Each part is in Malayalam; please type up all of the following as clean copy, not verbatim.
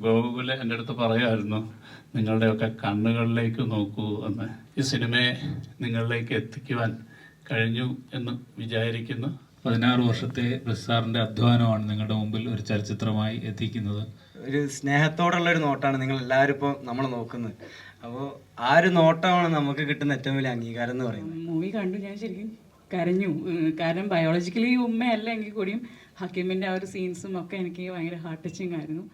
ഗോകുല് എൻ്റെ അടുത്ത് പറയുമായിരുന്നു, നിങ്ങളുടെയൊക്കെ കണ്ണുകളിലേക്ക് നോക്കൂ എന്ന്. ഈ സിനിമയെ നിങ്ങളിലേക്ക് എത്തിക്കുവാൻ കഴിഞ്ഞു എന്ന് വിചാരിക്കുന്നു. 16 വർഷത്തെ സാറിൻ്റെ അധ്വാനമാണ് നിങ്ങളുടെ മുമ്പിൽ ഒരു ചലച്ചിത്രമായി എത്തിക്കുന്നത്. ഒരു സ്നേഹത്തോടുള്ള ഒരു നോട്ടാണ് നിങ്ങൾ എല്ലാവരും ഇപ്പോൾ നമ്മൾ നോക്കുന്നത്. അപ്പോൾ ആ ഒരു നോട്ടമാണ് നമുക്ക് കിട്ടുന്ന ഏറ്റവും വലിയ അംഗീകാരം എന്ന് പറയുന്നത്. മൂവി കണ്ടു, ഞാൻ ശരിക്കും കരഞ്ഞു. കാരണം ബയോളജിക്കലി ഉമ്മയല്ല എങ്കിൽ കൂടിയും ഹക്കീമിൻ്റെ ആ ഒരു സീൻസും ഒക്കെ എനിക്ക് ഭയങ്കര ഹാർട്ട് ടച്ചിങ് ആയിരുന്നു.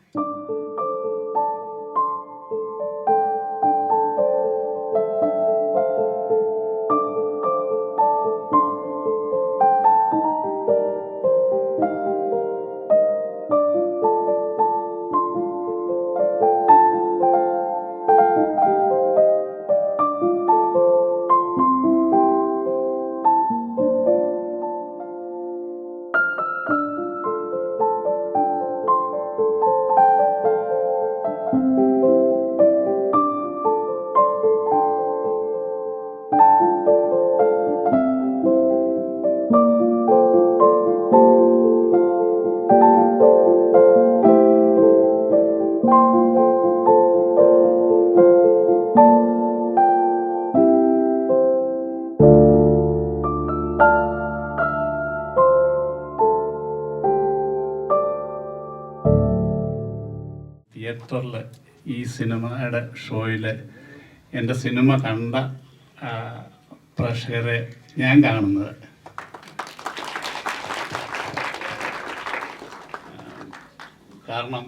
തിയേറ്ററിൽ ഈ സിനിമയുടെ ഷോയിൽ എൻ്റെ സിനിമ കണ്ട പ്രേക്ഷകരെ ഞാൻ കാണുന്നത്. കാരണം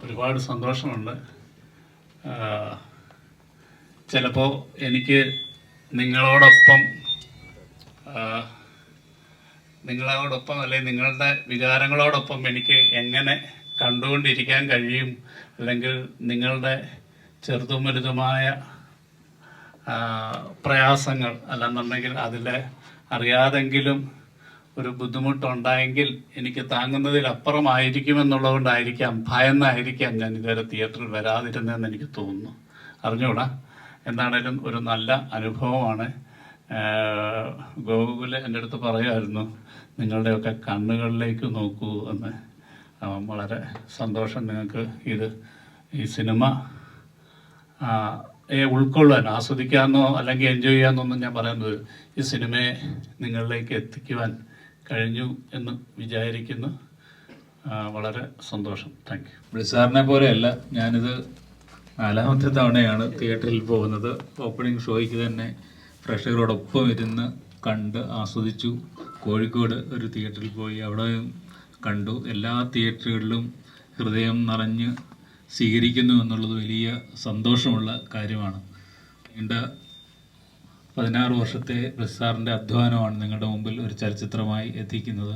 ഒരുപാട് സന്തോഷമുണ്ട്. ചിലപ്പോൾ എനിക്ക് നിങ്ങളോടൊപ്പം അല്ലെങ്കിൽ നിങ്ങളുടെ വികാരങ്ങളോടൊപ്പം എനിക്ക് എങ്ങനെ കണ്ടുകൊണ്ടിരിക്കാൻ കഴിയും, അല്ലെങ്കിൽ നിങ്ങളുടെ ചെറുതും വലുതുമായ പ്രയാസങ്ങൾ അല്ലെന്നുണ്ടെങ്കിൽ അതിൽ അറിയാതെങ്കിലും ഒരു ബുദ്ധിമുട്ടുണ്ടായെങ്കിൽ എനിക്ക് താങ്ങുന്നതിലപ്പുറമായിരിക്കുമെന്നുള്ളതുകൊണ്ടായിരിക്കാം, ഭയന്നായിരിക്കാം ഞാൻ ഇതുവരെ തിയേറ്ററിൽ വരാതിരുന്നതെന്ന് എനിക്ക് തോന്നുന്നു. അറിഞ്ഞൂടാ, എന്താണേലും ഒരു നല്ല അനുഭവമാണ്. ഗോകുല് എൻ്റെ അടുത്ത് പറയുമായിരുന്നു, നിങ്ങളുടെയൊക്കെ കണ്ണുകളിലേക്ക് നോക്കൂ എന്ന്. വളരെ സന്തോഷം. നിങ്ങൾക്ക് ഈ സിനിമ ഉൾക്കൊള്ളാൻ, ആസ്വദിക്കാമെന്നോ അല്ലെങ്കിൽ എൻജോയ് ചെയ്യാമെന്നൊന്നും ഞാൻ പറയുന്നത്, ഈ സിനിമയെ നിങ്ങളിലേക്ക് എത്തിക്കുവാൻ കഴിഞ്ഞു എന്ന് വിചാരിക്കുന്നു. വളരെ സന്തോഷം. Thank you. സാറിനെ പോലെയല്ല, ഞാനിത് 4ാമത്തെ തവണയാണ് തിയേറ്ററിൽ പോകുന്നത്. ഓപ്പണിംഗ് ഷോയ്ക്ക് തന്നെ പ്രേക്ഷകരോടൊപ്പം ഇരുന്ന് കണ്ട് ആസ്വദിച്ചു. കോഴിക്കോട് ഒരു തിയേറ്ററിൽ പോയി, അവിടെ കണ്ടു. എല്ലാ തിയേറ്ററുകളിലും ഹൃദയം നിറഞ്ഞ് സ്വീകരിക്കുന്നു എന്നുള്ളത് വലിയ സന്തോഷമുള്ള കാര്യമാണ്. നീണ്ട 16 വർഷത്തെ സാറിൻ്റെ അധ്വാനമാണ് നിങ്ങളുടെ മുമ്പിൽ ഒരു ചലച്ചിത്രമായി എത്തിക്കുന്നത്.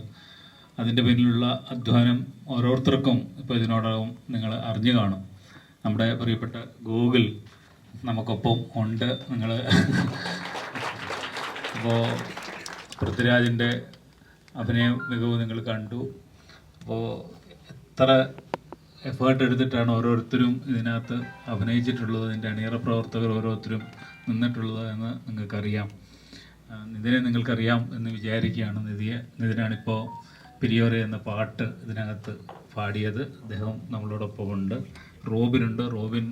അതിൻ്റെ പിന്നിലുള്ള അധ്വാനം ഓരോരുത്തർക്കും ഇപ്പോൾ ഇതിനോടകം നിങ്ങൾ അറിഞ്ഞു കാണും. നമ്മുടെ പ്രിയപ്പെട്ട ഗൂഗിൾ നമുക്കൊപ്പം ഉണ്ട്. നിങ്ങൾ അപ്പോൾ പൃഥ്വിരാജിൻ്റെ അഭിനയ മികവ് നിങ്ങൾ കണ്ടു. അപ്പോൾ എത്ര എഫേർട്ട് എടുത്തിട്ടാണ് ഓരോരുത്തരും ഇതിനകത്ത് അഭിനയിച്ചിട്ടുള്ളത്, ഇതിൻ്റെ അണിയറ പ്രവർത്തകർ ഓരോരുത്തരും നിന്നിട്ടുള്ളത് എന്ന് നിങ്ങൾക്കറിയാം. നിങ്ങൾക്കറിയാം എന്ന് വിചാരിക്കുകയാണ്. നിതിനാണിപ്പോൾ പിരിയോറെ എന്ന പാട്ട് ഇതിനകത്ത് പാടിയത്. അദ്ദേഹം നമ്മളോടൊപ്പം ഉണ്ട്. റോബിനുണ്ട്. റോബിൻ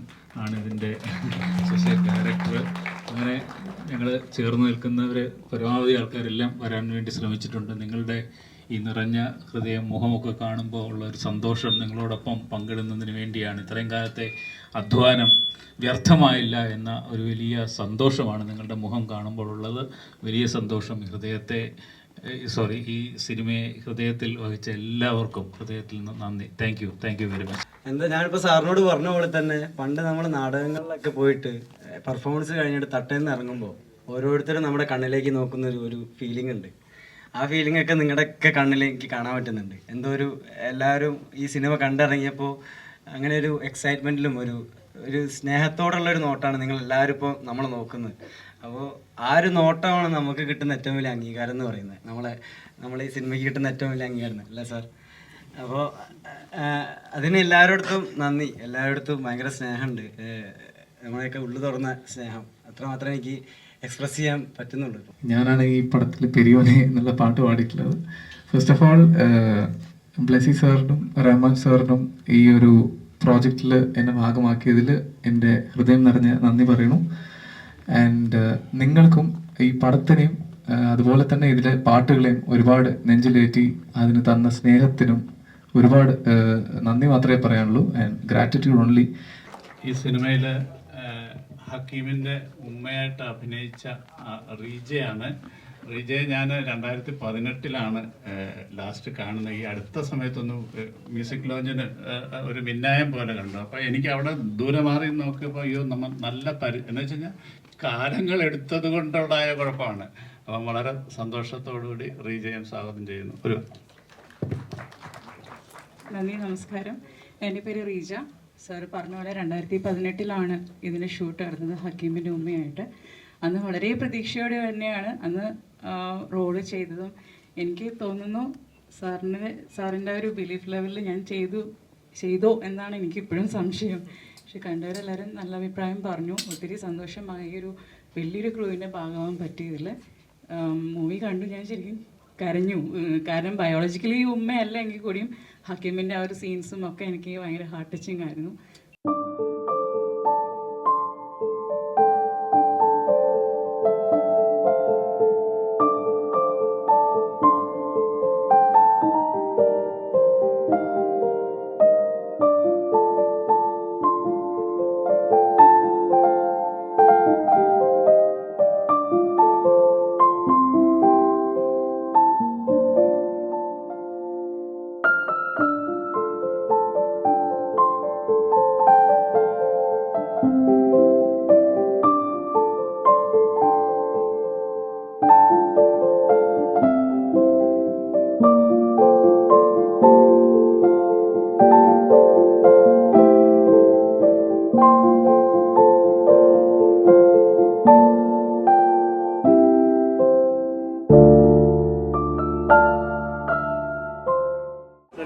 ആണ് ഇതിൻ്റെ അസോസിയേറ്റ് ഡയറക്ടർ. അങ്ങനെ ഞങ്ങൾ ചേർന്ന് നിൽക്കുന്നവർ പരമാവധി ആൾക്കാരെല്ലാം വരാൻ വേണ്ടി ശ്രമിച്ചിട്ടുണ്ട്. നിങ്ങളുടെ ഈ നിറഞ്ഞ ഹൃദയം, മുഖമൊക്കെ കാണുമ്പോൾ ഉള്ള ഒരു സന്തോഷം നിങ്ങളോടൊപ്പം പങ്കിടുന്നതിന് വേണ്ടിയാണ്. ഇത്രയും കാലത്തെ അധ്വാനം വ്യർത്ഥമായില്ല എന്ന ഒരു വലിയ സന്തോഷമാണ് നിങ്ങളുടെ മുഖം കാണുമ്പോഴുള്ളത്. വലിയ സന്തോഷം. ഈ സിനിമയെ ഹൃദയത്തിൽ വഹിച്ച എല്ലാവർക്കും ഹൃദയത്തിൽ നിന്ന് നന്ദി. Thank you very much. ഞാനിപ്പോൾ സാറിനോട് പറഞ്ഞ പോലെ തന്നെ പണ്ട് നമ്മൾ നാടകങ്ങളിലൊക്കെ പോയിട്ട് പെർഫോമൻസ് കഴിഞ്ഞിട്ട് തട്ടേന്ന് ഇറങ്ങുമ്പോൾ ഓരോരുത്തരും നമ്മുടെ കണ്ണിലേക്ക് നോക്കുന്ന ഒരു ഫീലിംഗ് ഉണ്ട്. ആ ഫീലിംഗ് ഒക്കെ നിങ്ങളുടെയൊക്കെ കണ്ണിലേക്ക് കാണാൻ പറ്റുന്നുണ്ട്. എന്തോ എല്ലാവരും ഈ സിനിമ കണ്ടിറങ്ങിയപ്പോൾ അങ്ങനെ ഒരു എക്സൈറ്റ്മെൻറ്റിലും ഒരു സ്നേഹത്തോടുള്ള ഒരു നോട്ടാണ് നിങ്ങൾ എല്ലാവരും ഇപ്പോൾ നമ്മൾ നോക്കുന്നത്. അപ്പോൾ ആ ഒരു നോട്ടമാണ് നമുക്ക് കിട്ടുന്ന ഏറ്റവും വലിയ അംഗീകാരം എന്ന് പറയുന്നത്. നമ്മളെ ഈ സിനിമയ്ക്ക് കിട്ടുന്ന ഏറ്റവും വലിയ അംഗീകാരം അല്ലേ സാർ? അപ്പോൾ അതിന് എല്ലാവരുടെ നന്ദി. എല്ലാവരുടെ ഭയങ്കര സ്നേഹമുണ്ട്. നമ്മളെയൊക്കെ ഉള്ളു തുറന്ന സ്നേഹം അത്രമാത്രം എനിക്ക് എക്സ്പ്രസ് ചെയ്യാൻ പറ്റുന്നുള്ളൂ. ഞാനാണ് ഈ പടത്തിൽ പെരിയോനെ എന്നുള്ള പാട്ട് പാടിയിട്ടുള്ളത്. ഫസ്റ്റ് ഓഫ് ഓൾ ബ്ലെസി സാറിനും റഹ്മാൻ സാറിനും ഈ ഒരു പ്രോജക്റ്റിൽ എന്നെ ഭാഗമാക്കിയതിൽ എൻ്റെ ഹൃദയം നിറഞ്ഞ നന്ദി പറയണു. ആൻഡ് നിങ്ങൾക്കും ഈ പടത്തിനെയും അതുപോലെ തന്നെ ഇതിലെ പാട്ടുകളെയും ഒരുപാട് നെഞ്ചിലേറ്റി അതിന് തന്ന സ്നേഹത്തിനും ഒരുപാട് നന്ദി മാത്രമേ പറയാനുള്ളൂ. And gratitude only. ഈ സിനിമയിൽ ഹക്കീമിൻ്റെ ഉമ്മയായിട്ട് അഭിനയിച്ച റീജയാണ്. റീജയെ ഞാൻ 2018 ലാസ്റ്റ് കാണുന്നത്. ഈ അടുത്ത സമയത്തൊന്ന് മ്യൂസിക് ലോഞ്ചിന് ഒരു മിന്നായം പോലെ കണ്ടു. അപ്പോൾ എനിക്ക് അവിടെ ദൂരെ മാറി നോക്കിയപ്പോൾ അയ്യോ നമ്മൾ നല്ല എന്ന് വെച്ച് കഴിഞ്ഞാൽ കാലങ്ങൾ എടുത്തത് കൊണ്ടുണ്ടായ കുഴപ്പമാണ്. അപ്പം വളരെ സന്തോഷത്തോടുകൂടി റീജയെ സ്വാഗതം ചെയ്യുന്നു. ഒരു നന്ദി, നമസ്കാരം. എൻ്റെ പേര് റീജ. സാർ പറഞ്ഞ പോലെ 2018 ഇതിൻ്റെ ഷൂട്ട് നടന്നത് ഹക്കീമിൻ്റെ ഉമ്മയായിട്ട്. അന്ന് വളരെ പ്രതീക്ഷയോടെ തന്നെയാണ് അന്ന് റോള് ചെയ്തതും. എനിക്ക് തോന്നുന്നു സാറിൻ്റെ ഒരു ബിലീഫ് ലെവലിൽ ഞാൻ ചെയ്തോ എന്നാണ് എനിക്കിപ്പോഴും സംശയം. പക്ഷെ കണ്ടവരെല്ലാവരും നല്ല അഭിപ്രായം പറഞ്ഞു. ഒത്തിരി സന്തോഷമായി ഒരു വലിയൊരു ക്രൂവിൻ്റെ ഭാഗമാകാൻ പറ്റിയതിൽ. മൂവി കണ്ടു ഞാൻ ശരിക്കും കരഞ്ഞു. കാരണം ബയോളജിക്കലി ഉമ്മയല്ല എങ്കിൽ കൂടിയും ഹക്കീമിൻ്റെ ആ ഒരു സീൻസും ഒക്കെ എനിക്ക് ഭയങ്കര ഹാർട്ട് ടച്ചിങ് ആയിരുന്നു.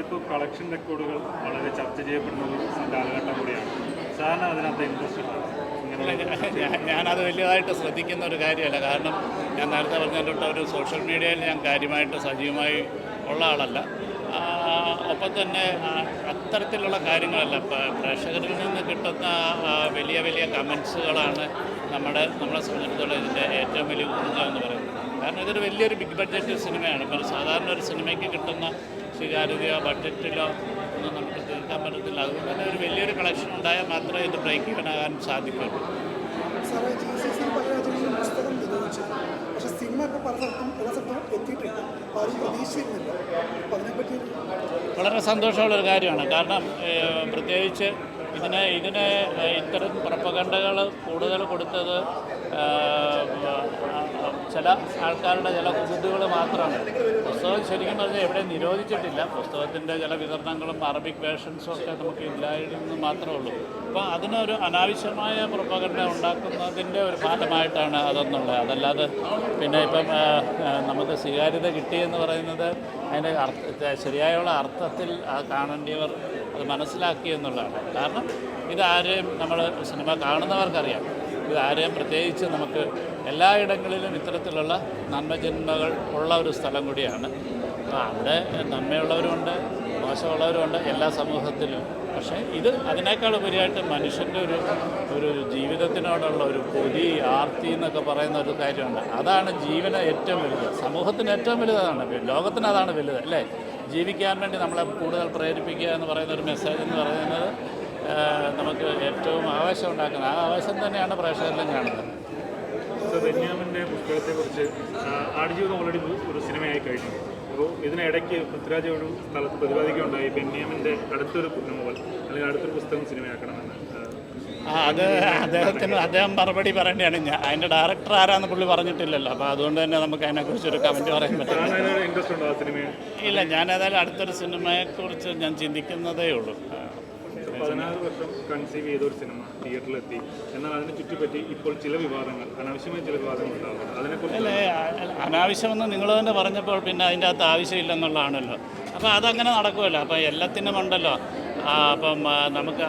ഇപ്പോൾ കളക്ഷൻ റെക്കോർഡുകൾ വളരെ ചർച്ച ചെയ്യപ്പെടുന്ന ഒരു കാലഘട്ടം കൂടിയാണ്. സാറിന് അതിനകത്ത് ഇൻട്രസ്റ്റ് ഉണ്ടോ? ഞാനത് വലിയതായിട്ട് ശ്രദ്ധിക്കുന്ന ഒരു കാര്യമല്ല. കാരണം ഞാൻ നേരത്തെ പറഞ്ഞിട്ട് ഒരു സോഷ്യൽ മീഡിയയിൽ ഞാൻ കാര്യമായിട്ട് സജീവമായി ഉള്ള ആളല്ല. ഒപ്പം തന്നെ അത്തരത്തിലുള്ള കാര്യങ്ങളല്ല. പ്രേക്ഷകരിൽ നിന്ന് കിട്ടുന്ന വലിയ വലിയ കമൻസുകളാണ് നമ്മളെ സംബന്ധിച്ചിടത്തോളം ഇതിൻ്റെ ഏറ്റവും വലിയ ഊർജ്ജം എന്ന് പറയുന്നത്. കാരണം ഇതൊരു വലിയൊരു ബിഗ് ബഡ്ജറ്റ് സിനിമയാണ്. ഇപ്പോൾ സാധാരണ ഒരു സിനിമയ്ക്ക് കിട്ടുന്ന സ്വീകാര്യതയോ ബഡ്ജറ്റിലോ ഒന്നും നമുക്ക് തീർക്കാൻ പറ്റത്തില്ല. അതുകൊണ്ട് തന്നെ ഒരു വലിയൊരു കളക്ഷൻ ഉണ്ടായാൽ മാത്രമേ ഇത് ബ്രേക്ക് ഈവൻ ആകാൻ സാധിക്കുള്ളൂ. പക്ഷേ സിനിമ ഇപ്പോൾ പല സ്ഥലത്തും എത്തിയിട്ടില്ല. ആരും പ്രതീക്ഷിക്കുന്നില്ല. അപ്പോൾ അതിനെപ്പറ്റി വളരെ സന്തോഷമുള്ളൊരു കാര്യമാണ്. കാരണം പ്രത്യേകിച്ച് ഇതിന് ഇത്തരം പ്രൊപ്പഗണ്ടകൾ കൂടുതൽ കൊടുത്തത് ചില ആൾക്കാരുടെ ചില കുസൃതികൾ മാത്രമാണ്. പുസ്തകം ശരിക്കും പറഞ്ഞാൽ എവിടെ നിരോധിച്ചിട്ടില്ല. പുസ്തകത്തിൻ്റെ ചില വിതരണങ്ങളും അറബിക് വേർഷൻസും ഒക്കെ നമുക്ക് ഇല്ലായിരുന്നു മാത്രമേ ഉള്ളൂ. അപ്പോൾ അതിനൊരു അനാവശ്യമായ പ്രൊപ്പഗണ്ട ഉണ്ടാക്കുന്നതിൻ്റെ ഒരു ഫലമായിട്ടാണ് അതെന്നുള്ളത്. അതല്ലാതെ പിന്നെ ഇപ്പം നമുക്ക് സ്വീകാര്യത കിട്ടിയെന്ന് പറയുന്നത് അതിൻ്റെ ശരിയായുള്ള അർത്ഥത്തിൽ കാണേണ്ടിയവർ അത് മനസ്സിലാക്കി എന്നുള്ളതാണ്. കാരണം ഇതാരെയും നമ്മൾ സിനിമ കാണുന്നവർക്കറിയാം. ഇതാരെയും പ്രത്യേകിച്ച് നമുക്ക് എല്ലായിടങ്ങളിലും ഇത്തരത്തിലുള്ള നന്മജന്മകൾ ഉള്ള ഒരു സ്ഥലം കൂടിയാണ്. അപ്പോൾ അവിടെ നന്മയുള്ളവരുമുണ്ട്, മോശമുള്ളവരുമുണ്ട് എല്ലാ സമൂഹത്തിലും. പക്ഷേ ഇത് അതിനേക്കാൾ ഉപരിയായിട്ട് മനുഷ്യൻ്റെ ഒരു ജീവിതത്തിനോടുള്ള ഒരു കൊതി, ആർത്തി എന്നൊക്കെ പറയുന്ന ഒരു കാര്യമുണ്ട്. അതാണ് ജീവന് ഏറ്റവും വലുത്. സമൂഹത്തിന് ഏറ്റവും വലുതാണ്. ലോകത്തിന് അതാണ് വലുത്, അല്ലേ? ജീവിക്കാൻ വേണ്ടി നമ്മളെ കൂടുതൽ പ്രേരിപ്പിക്കുക എന്ന് പറയുന്ന ഒരു മെസ്സേജ് എന്ന് പറയുന്നത് നമുക്ക് ഏറ്റവും ആവേശം ഉണ്ടാക്കുന്നത്. ആ ആവേശം തന്നെയാണ് പ്രേക്ഷകരിലും കാണുന്നത്. ബെന്യാമിൻ്റെ പുസ്തകത്തെക്കുറിച്ച് ആടുജീവിതം ഓൾറെഡി ഒരു സിനിമയായി കഴിഞ്ഞു. അപ്പോൾ ഇതിനിടയ്ക്ക് പൃഥ്വിരാജ് ഒരു സ്ഥലത്ത് പ്രതിപാദിക്കുകയുണ്ടായി ബെന്യാമിൻ്റെ അടുത്തൊരു നോവൽ അല്ലെങ്കിൽ അടുത്തൊരു പുസ്തകം സിനിമയാക്കണമെന്ന്. അദ്ദേഹം മറുപടി പറയേണ്ടതാണ്. അതിൻ്റെ ഡയറക്ടർ ആരാന്ന് പുള്ളി പറഞ്ഞിട്ടില്ലല്ലോ. അപ്പോൾ അതുകൊണ്ട് തന്നെ നമുക്ക് അതിനെക്കുറിച്ചൊരു കമൻറ്റ് പറയാൻ പറ്റില്ല. ഇൻട്രസ്റ്റ് ഉണ്ടോ ആ സിനിമയിൽ? ഇല്ല, ഞാൻ ഏതായാലും അടുത്തൊരു സിനിമയെക്കുറിച്ച് ഞാൻ ചിന്തിക്കുന്നതേ ഉള്ളൂ. 16 വർഷം കൺസീവ് ചെയ്തൊരു സിനിമ തിയേറ്ററിലെത്തി. എന്നാൽ അതിനെ ചുറ്റിപ്പറ്റി ഇപ്പോൾ ചില വിവാദങ്ങൾ, അനാവശ്യമായ ചില വിവാദങ്ങൾ ഉണ്ടാകുന്നു. അതിനെക്കുറിച്ച് അനാവശ്യമെന്ന് നിങ്ങൾ തന്നെ പറഞ്ഞപ്പോൾ പിന്നെ അതിൻ്റെ അകത്ത് ആവശ്യമില്ലെന്നുള്ളതാണല്ലോ. അപ്പോൾ അതങ്ങനെ നടക്കുമല്ലോ. അപ്പോൾ എല്ലാത്തിനും ഉണ്ടല്ലോ. അപ്പം നമുക്ക്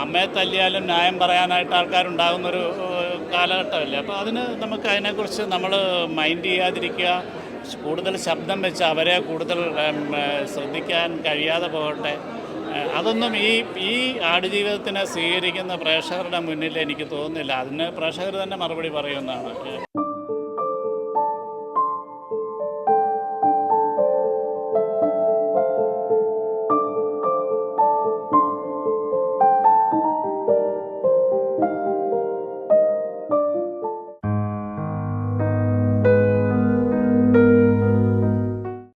അമ്മയെ തല്ലിയാലും ന്യായം പറയാനായിട്ട് ആൾക്കാരുണ്ടാകുന്നൊരു കാലഘട്ടമല്ലേ. അപ്പോൾ നമുക്ക് അതിനെക്കുറിച്ച് നമ്മൾ മൈൻഡ് ചെയ്യാതിരിക്കുക കൂടുതൽ ശബ്ദം വെച്ച് അവരെ കൂടുതൽ ശ്രദ്ധിക്കാൻ കഴിയാതെ പോകട്ടെ. അതൊന്നും ഈ ആടുജീവിതത്തിനെ സ്വീകരിക്കുന്ന പ്രേക്ഷകരുടെ മുന്നിൽ എനിക്ക് തോന്നുന്നില്ല. അതിന് പ്രേക്ഷകർ തന്നെ മറുപടി പറയുമെന്നാണ്.